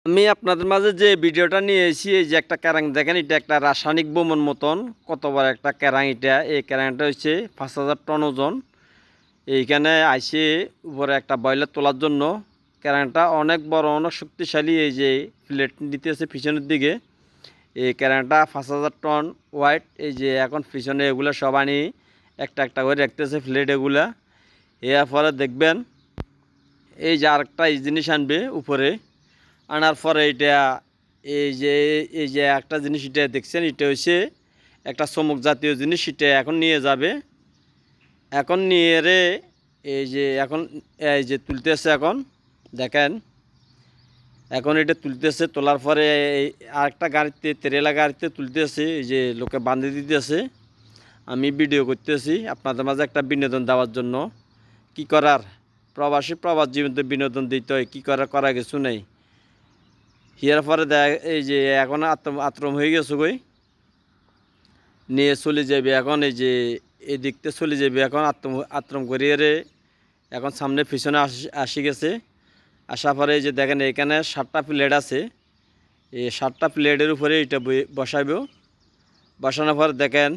আমি আপনাদের মাঝে যে ভিডিওটা নিয়ে এসেছি, এই যে একটা ক্যারাং দেখেন, এটা একটা রাসায়নিক বোমার মতন কত বড় একটা ক্যারাং। এই ক্যারাংটা হচ্ছে 5,000 টন ওজন। এইখানে আইসে উপরে একটা বয়লার তোলার জন্য। ক্যারাংটা অনেক বড়, অনেক শক্তিশালী। এই যে প্লেট নিতেছে পিছনের দিকে, এই ক্যারাংটা 5,000 টন ওয়াইট। এই যে এখন পিছনে এগুলো সব আনি একটা একটা করে রাখতেছে প্লেট এগুলা। এর পরে দেখবেন এই যে আরেকটা এই জিনিস আনবে উপরে, আনার পরে এটা এই যে একটা জিনিস এটা দেখছেন, এটা হচ্ছে একটা চমক জাতীয় জিনিস। এটা এখন নিয়ে যাবে, এখন নিয়ে রে এই যে এখন এই যে তুলতেছে এখন দেখেন। এখন এটা তুলতেছে, তোলার পরে আরেকটা গাড়িতে তেরেলা গাড়িতে তুলতেছে, এই যে লোকে বাঁধে দিতেছে। আমি ভিডিও করতেছি আপনাদের মাঝে একটা বিনোদন দেওয়ার জন্য। কি করার, প্রবাস জীবনতে বিনোদন দিতে হয়, কী করা কিছু নেই। হিয়ার পরে দেখ এই যে এখন আত্রম হয়ে গেছে গই, নিয়ে চলে যাবে এখন। এই যে এই দিকতে চলে যাবে এখন আত্রম করিয়ে রে এখন সামনে পিছনে আসি গেছে। আসার পরে এই যে দেখেন এখানে 7টা প্লেট আছে। এই 7টা প্লেটের উপরে এটা বসাইব। বসানোর পর দেখেন